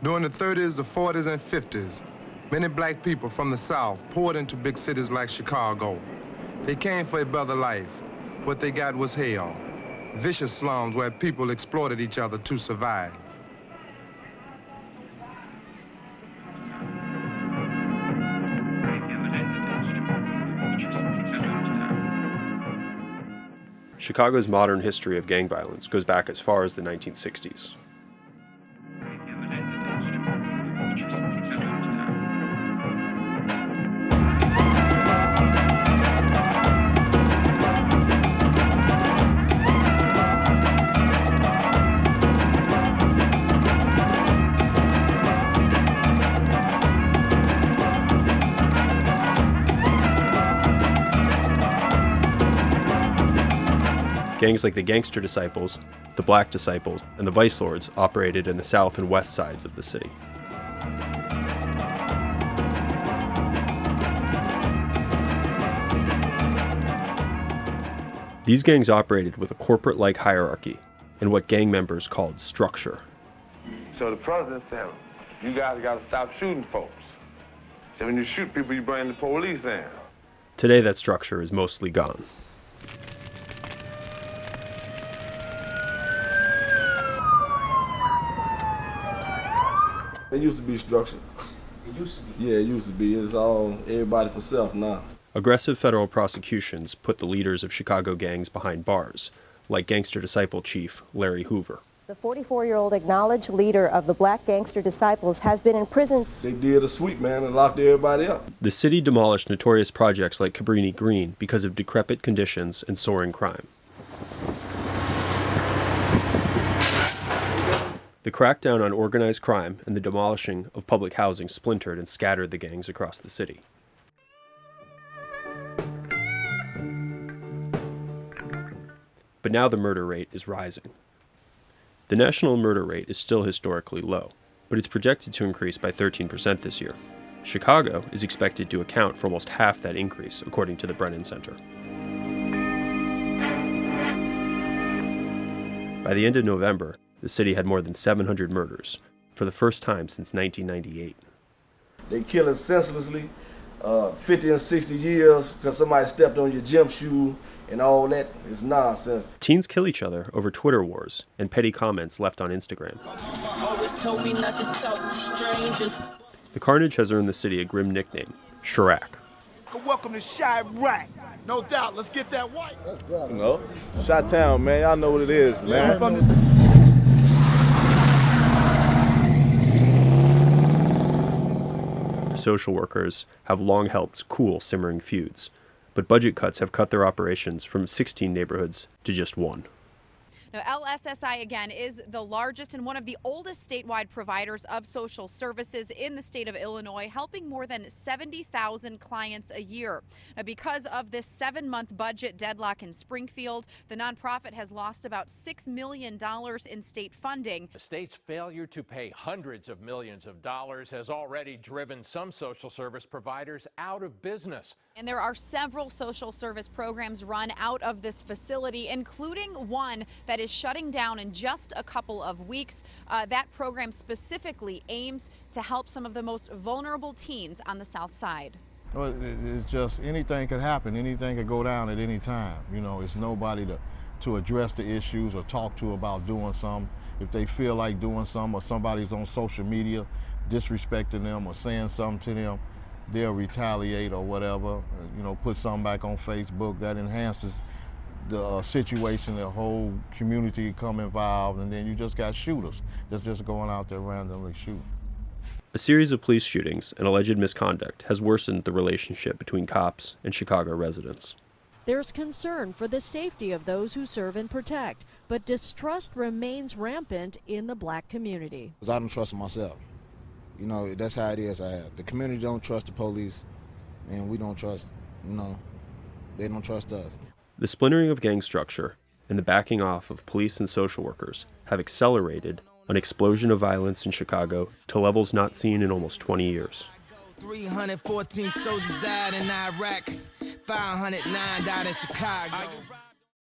During the 30s, the 40s, and 50s, many black people from the South poured into big cities like Chicago. They came for a better life. What they got was hell. Vicious slums where people exploited each other to survive. Chicago's modern history of gang violence goes back as far as the 1960s. Gangs like the Gangster Disciples, the Black Disciples, and the Vice Lords operated in the south and west sides of the city. These gangs operated with a corporate-like hierarchy and what gang members called structure. So the president said, you guys got to stop shooting folks. So when you shoot people, you bring the police in. Today that structure is mostly gone. It used to be structured. It used to be? Yeah, it used to be. It's all everybody for self now. Aggressive federal prosecutions put the leaders of Chicago gangs behind bars, like Gangster Disciple chief Larry Hoover. The 44-year-old acknowledged leader of the Black Gangster Disciples has been in prison. They did a sweep, man, and locked everybody up. The city demolished notorious projects like Cabrini Green because of decrepit conditions and soaring crime. The crackdown on organized crime and the demolishing of public housing splintered and scattered the gangs across the city. But now the murder rate is rising. The national murder rate is still historically low, but it's projected to increase by 13% this year. Chicago is expected to account for almost half that increase, according to the Brennan Center. By the end of November, the city had more than 700 murders, for the first time since 1998. They killing senselessly, 50 and 60 years because somebody stepped on your gym shoe and all that. It's nonsense. Teens kill each other over Twitter wars and petty comments left on Instagram. Told me not to talk to strangers. The carnage has earned the city a grim nickname, Chirac. Welcome to Chirac. No doubt, let's get that white. You know, Chi-Town, man, y'all know what it is, man. Social workers have long helped cool simmering feuds, but budget cuts have cut their operations from 16 neighborhoods to just one. Now, LSSI, again, is the largest and one of the oldest statewide providers of social services in the state of Illinois, helping more than 70,000 clients a year. Now, because of this 7-month budget deadlock in Springfield, the nonprofit has lost about $6 million in state funding. The state's failure to pay hundreds of millions of dollars has already driven some social service providers out of business. And there are several social service programs run out of this facility, including one that is shutting down in just a couple of weeks. That program specifically aims to help some of the most vulnerable teens on the South Side. Well, it's just anything could happen. Anything could go down at any time. You know, it's nobody to address the issues or talk to about doing something. If they feel like doing something or somebody's on social media disrespecting them or saying something to them, they'll retaliate or whatever, you know, put something back on Facebook that enhances the situation, the whole community come involved, and then you just got shooters that's just going out there randomly shooting. A series of police shootings and alleged misconduct has worsened the relationship between cops and Chicago residents. There's concern for the safety of those who serve and protect, but distrust remains rampant in the Black community. I don't trust myself. You know, that's how it is. The community don't trust the police, and we don't trust, you know, they don't trust us. The splintering of gang structure and the backing off of police and social workers have accelerated an explosion of violence in Chicago to levels not seen in almost 20 years. 314 soldiers died in Iraq, 509 died in Chicago.